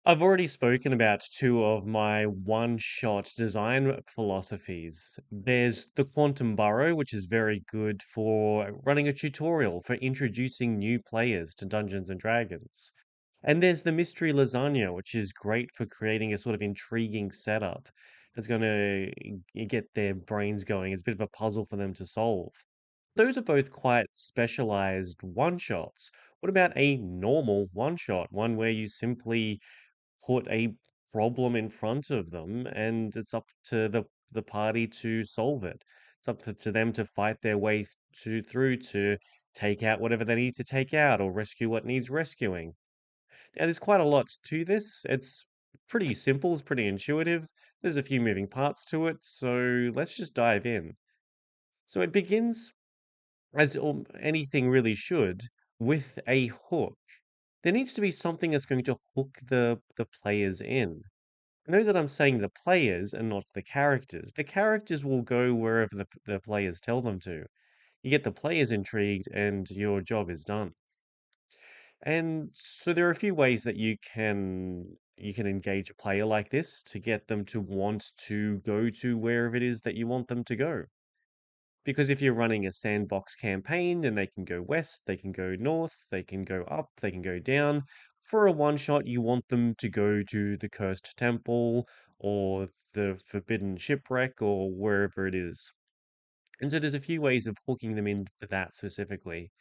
I've already spoken about two of my one-shot design philosophies. There's the Quantum Burrow, which is very good for running a tutorial for introducing new players to Dungeons and Dragons. And there's the Mystery Lasagna, which is great for creating a sort of intriguing setup that's going to get their brains going. It's a bit of a puzzle for them to solve. Those are both quite specialized one-shots. What about a normal one-shot, one where you simply put a problem in front of them and it's up to the party to solve it. It's up to them to fight their way through to take out whatever they need to take out or rescue what needs rescuing. Now, there's quite a lot to this. It's pretty simple, it's pretty intuitive. There's a few moving parts to it, so let's just dive in. So it begins, as anything really should, with a hook. There needs to be something that's going to hook the players in. I know that I'm saying the players and not the characters. The characters will go wherever the players tell them to. You get the players intrigued, and your job is done. And so there are a few ways that you can engage a player like this to get them to want to go to wherever it is that you want them to go. Because if you're running a sandbox campaign, then they can go west, they can go north, they can go up, they can go down. For a one shot, you want them to go to the Cursed Temple or the Forbidden Shipwreck or wherever it is. And so there's a few ways of hooking them into that specifically.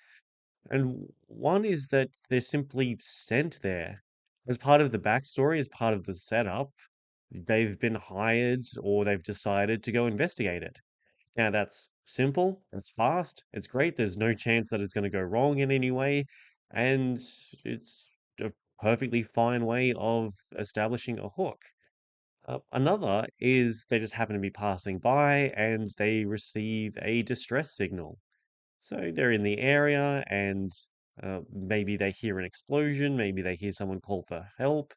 And one is that they're simply sent there as part of the backstory, as part of the setup. They've been hired or they've decided to go investigate it. Now that's simple, it's fast, it's great. There's no chance that it's going to go wrong in any way, and it's a perfectly fine way of establishing a hook. Another is they just happen to be passing by and they receive a distress signal. So they're in the area and maybe they hear an explosion, maybe they hear someone call for help.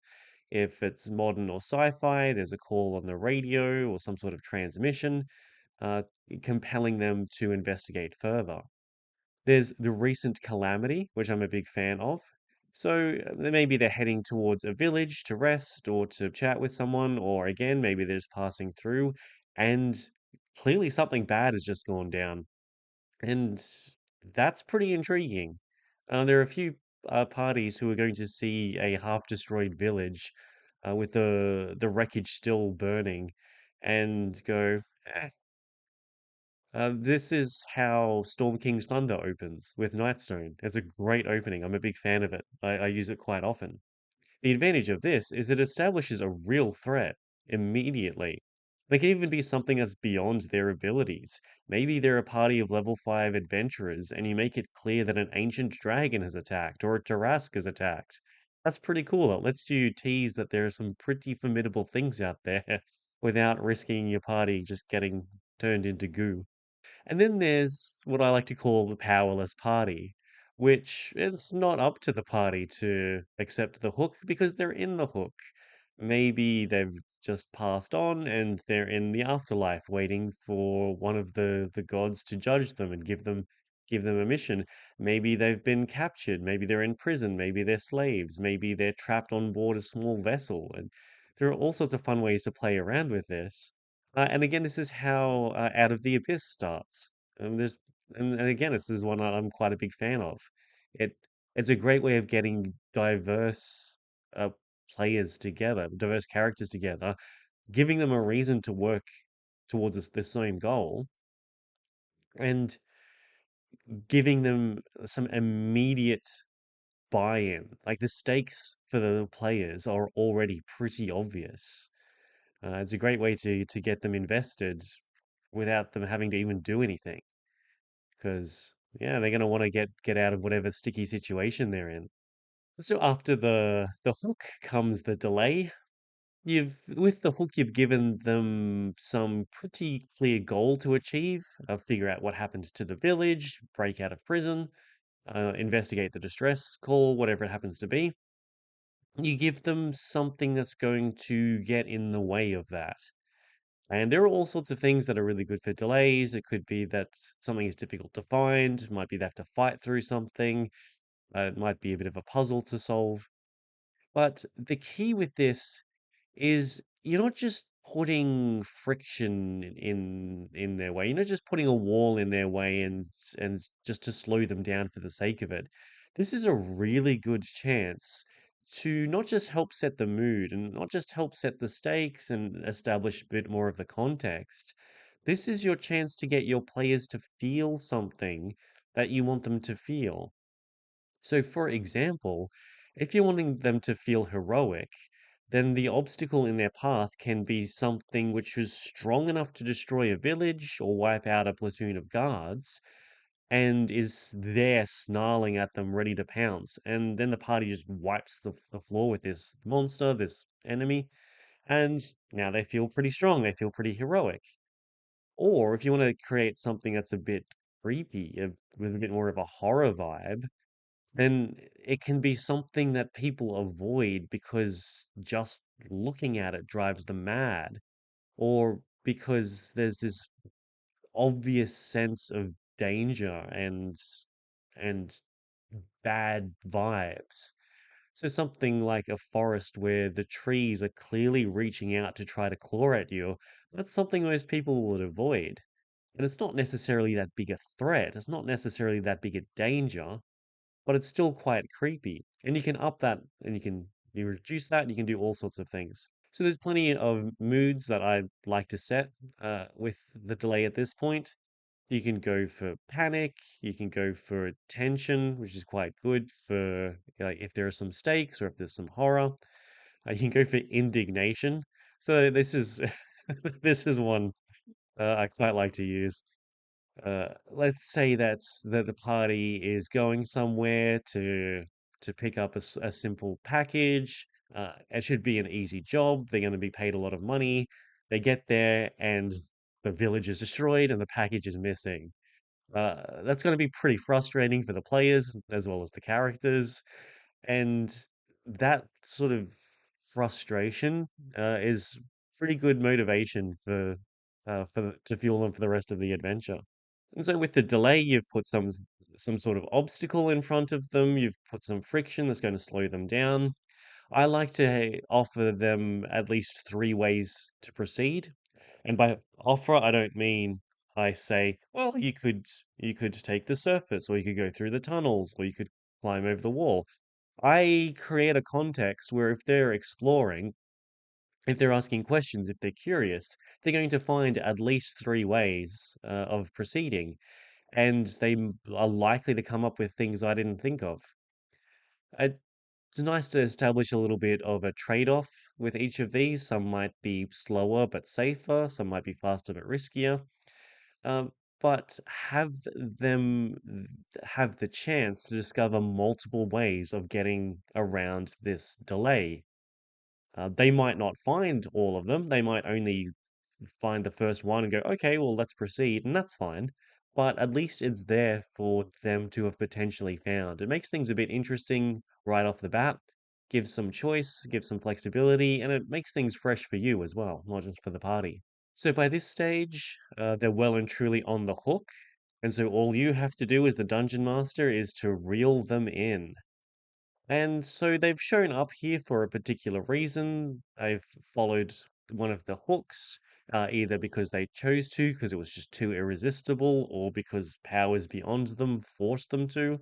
If it's modern or sci-fi, there's a call on the radio or some sort of transmission uh, compelling them to investigate further. There's the recent calamity, which I'm a big fan of. So maybe they're heading towards a village to rest or to chat with someone, or again, maybe they're just passing through, and clearly something bad has just gone down. And that's pretty intriguing. There are a few parties who are going to see a half-destroyed village with the wreckage still burning and go, this is how Storm King's Thunder opens with Nightstone. It's a great opening. I'm a big fan of it. I use it quite often. The advantage of this is it establishes a real threat immediately. They can even be something that's beyond their abilities. Maybe they're a party of level 5 adventurers, and you make it clear that an ancient dragon has attacked or a Tarask has attacked. That's pretty cool. It lets you tease that there are some pretty formidable things out there without risking your party just getting turned into goo. And then there's what I like to call the powerless party, which it's not up to the party to accept the hook because they're in the hook. Maybe they've just passed on and they're in the afterlife waiting for one of the gods to judge them and give them a mission. Maybe they've been captured, maybe they're in prison, maybe they're slaves, maybe they're trapped on board a small vessel. And there are all sorts of fun ways to play around with this. And again, this is how Out of the Abyss starts. There's and again, this is one I'm quite a big fan of. It it's a great way of getting diverse uh, players together, diverse characters together, giving them a reason to work towards the same goal, and giving them some immediate buy-in. Like the stakes for the players are already pretty obvious. It's a great way to get them invested without them having to even do anything. Because yeah, they're gonna want to get out of whatever sticky situation they're in. So after the hook comes the delay. You've with the hook, you've given them some pretty clear goal to achieve. Figure out what happened to the village, break out of prison, investigate the distress call, whatever it happens to be. You give them something that's going to get in the way of that. And there are all sorts of things that are really good for delays. It could be that something is difficult to find. It might be they have to fight through something. It might be a bit of a puzzle to solve. But the key with this is you're not just putting friction in their way. You're not just putting a wall in their way and just to slow them down for the sake of it. This is a really good chance to not just help set the mood and not just help set the stakes and establish a bit more of the context. This is your chance to get your players to feel something that you want them to feel. So, for example, if you're wanting them to feel heroic, then the obstacle in their path can be something which is strong enough to destroy a village or wipe out a platoon of guards and is there snarling at them, ready to pounce. And then the party just wipes the floor with this monster, this enemy, and now they feel pretty strong, they feel pretty heroic. Or if you want to create something that's a bit creepy, with a bit more of a horror vibe, then it can be something that people avoid because just looking at it drives them mad, or because there's this obvious sense of danger and bad vibes. So something like a forest where the trees are clearly reaching out to try to claw at you, that's something most people would avoid. And it's not necessarily that big a threat, it's not necessarily that big a danger, but it's still quite creepy. And you can up that and you reduce that, and you can do all sorts of things. So there's plenty of moods that I like to set with the delay at this point. You can go for panic, you can go for tension, which is quite good for like if there are some stakes or if there's some horror. You can go for indignation. So this is this is one I quite like to use. Let's say that the party is going somewhere to pick up a simple package. It should be an easy job. They're going to be paid a lot of money. They get there and the village is destroyed and the package is missing. That's going to be pretty frustrating for the players as well as the characters, and that sort of frustration is pretty good motivation to fuel them for the rest of the adventure. And so with the delay, you've put some sort of obstacle in front of them. You've put some friction that's going to slow them down. I like to offer them at least three ways to proceed. And by offer, I don't mean I say, well, you could take the surface, or you could go through the tunnels, or you could climb over the wall. I create a context where if they're exploring, if they're asking questions, if they're curious, they're going to find at least three ways of proceeding, and are likely to come up with things I didn't think of. It's nice to establish a little bit of a trade-off with each of these. Some might be slower but safer, some might be faster but riskier. Um, but have the chance to discover multiple ways of getting around this delay. They might not find all of them. They might only find the first one and go, okay, well, let's proceed, and that's fine. But at least it's there for them to have potentially found. It makes things a bit interesting right off the bat, gives some choice, gives some flexibility, and it makes things fresh for you as well, not just for the party. So by this stage, they're well and truly on the hook, and so all you have to do as the dungeon master is to reel them in. And so they've shown up here for a particular reason. They've followed one of the hooks, either because they chose to, because it was just too irresistible, or because powers beyond them forced them to.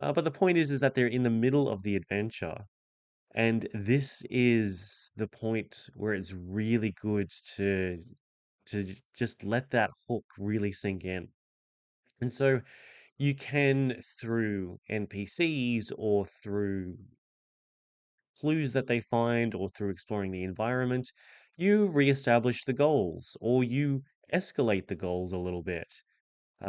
But the point is that they're in the middle of the adventure, and this is the point where it's really good just let that hook really sink in. And so you can, through NPCs or through clues that they find or through exploring the environment, you reestablish the goals or you escalate the goals a little bit.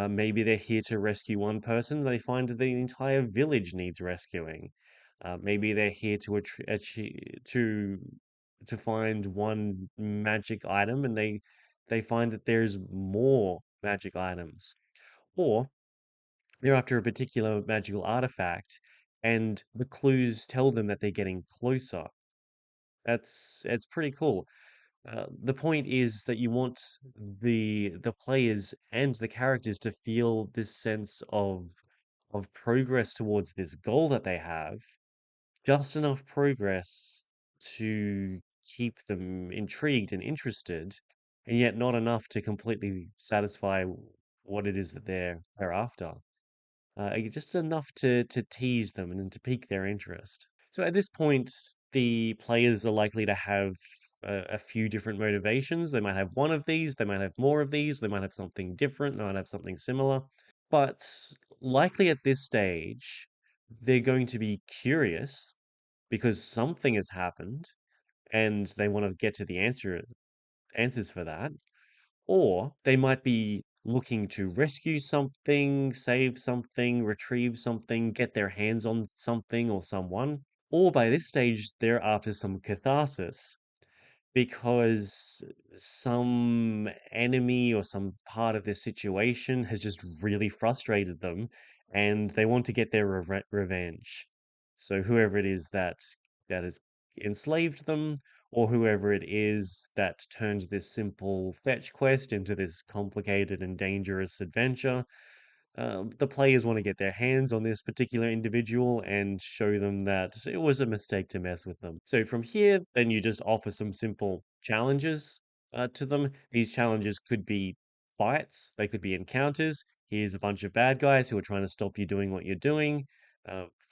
Maybe they're here to rescue one person, they find that the entire village needs rescuing. Maybe they're here to find one magic item, and they find that there's more magic items. Or they're after a particular magical artifact, and the clues tell them that they're getting closer. It's pretty cool. The point is that you want the players and the characters to feel this sense of progress towards this goal that they have, just enough progress to keep them intrigued and interested, and yet not enough to completely satisfy what it is that they're after. Just enough to tease them and to pique their interest. So at this point, the players are likely to have a few different motivations. They might have one of these, they might have more of these, they might have something different, they might have something similar. But likely at this stage, they're going to be curious because something has happened and they want to get to the answers for that. Or they might be looking to rescue something, save something, retrieve something, get their hands on something or someone. Or by this stage, they're after some catharsis because some enemy or some part of their situation has just really frustrated them and they want to get their revenge. So whoever it is that has enslaved them or whoever it is that turns this simple fetch quest into this complicated and dangerous adventure, the players want to get their hands on this particular individual and show them that it was a mistake to mess with them. So from here, then you just offer some simple challenges to them. These challenges could be fights, they could be encounters. Here's a bunch of bad guys who are trying to stop you doing what you're doing.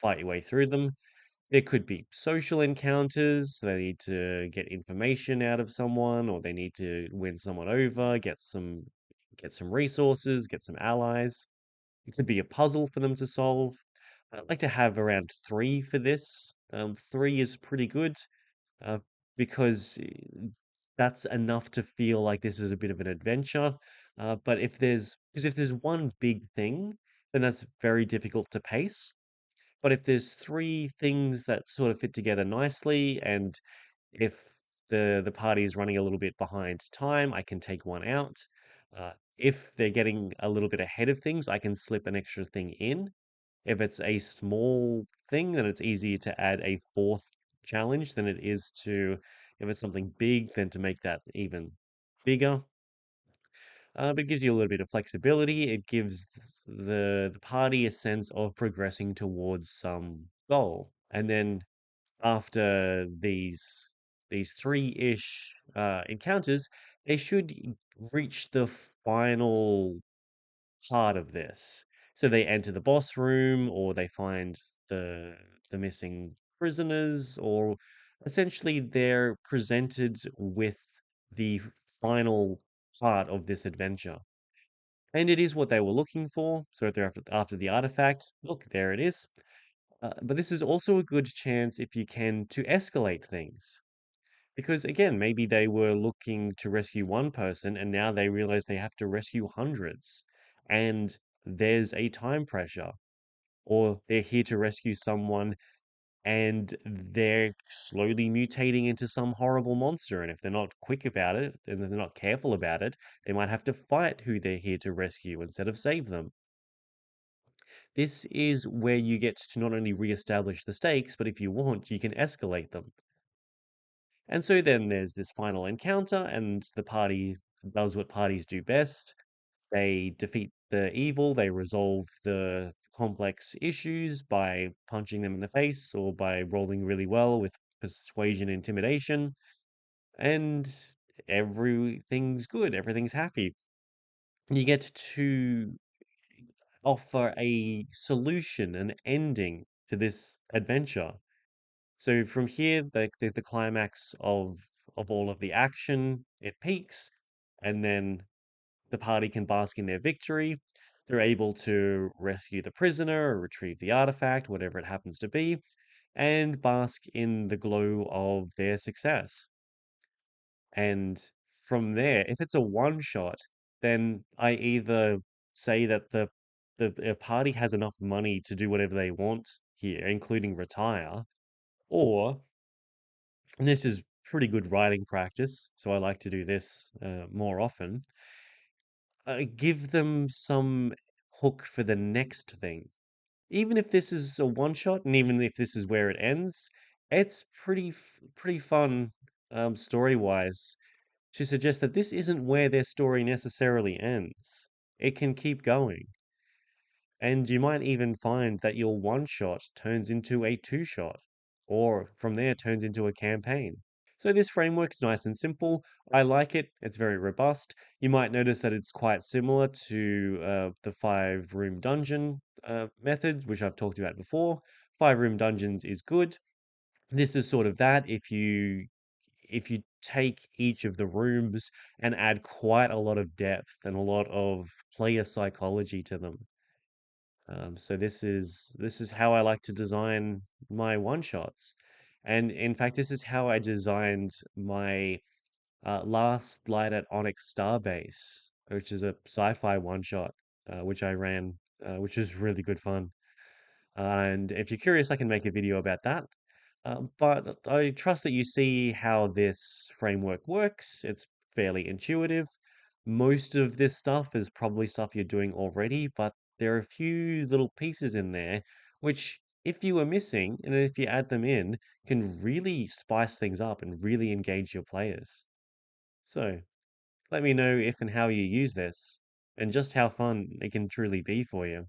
Fight your way through them. There could be social encounters. They need to get information out of someone, or they need to win someone over, get some resources, get some allies. It could be a puzzle for them to solve. I'd like to have around three for this. Three is pretty good uh, because that's enough to feel like this is a bit of an adventure. But if there's one big thing, then that's very difficult to pace. But if there's three things that sort of fit together nicely, and if the party is running a little bit behind time, I can take one out. If they're getting a little bit ahead of things, I can slip an extra thing in. If it's a small thing, then it's easier to add a fourth challenge than it is to, if it's something big, then to make that even bigger. But it gives you a little bit of flexibility. It gives the party a sense of progressing towards some goal. And then after these three-ish encounters, they should reach the final part of this. So they enter the boss room, or they find the missing prisoners, or essentially they're presented with the final part of this adventure. And it is what they were looking for. So if they're after the artifact, look, there it is. But this is also a good chance, if you can, to escalate things. Because again, maybe they were looking to rescue one person and now they realize they have to rescue hundreds. And there's a time pressure. Or they're here to rescue someone and they're slowly mutating into some horrible monster. And if they're not quick about it and they're not careful about it, they might have to fight who they're here to rescue instead of save them. This is where you get to not only re-establish the stakes, but if you want, you can escalate them. And so then there's this final encounter, and the party does what parties do best. They defeat the evil, they resolve the complex issues by punching them in the face or by rolling really well with persuasion intimidation, and everything's good, everything's happy. You get to offer a solution, an ending to this adventure. So from here, the climax of all of the action, it peaks, and then the party can bask in their victory. They're able to rescue the prisoner or retrieve the artifact, whatever it happens to be, and bask in the glow of their success. And from there, if it's a one shot, then I either say that the party has enough money to do whatever they want here, including retire, or, and this is pretty good writing practice, so I like to do this more often, give them some hook for the next thing. Even if this is a one shot, and even if this is where it ends, it's pretty fun story wise to suggest that this isn't where their story necessarily ends. It can keep going. And you might even find that your one shot turns into a two shot. or from there turns into a campaign. So this framework is nice and simple. I like it. It's very robust. You might notice that it's quite similar to the 5 room dungeon method, which I've talked about before. 5 room dungeons is good. This is sort of that. If you take each of the rooms and add quite a lot of depth and a lot of player psychology to them. So this is how I like to design my one shots, and in fact, this is how I designed my last Light at Onyx Starbase, which is a sci-fi one shot, which I ran, which was really good fun. And if you're curious, I can make a video about that. But I trust that you see how this framework works. It's fairly intuitive. Most of this stuff is probably stuff you're doing already, but there are a few little pieces in there which, if you are missing, and if you add them in, can really spice things up and really engage your players. So, let me know if and how you use this, and just how fun it can truly be for you.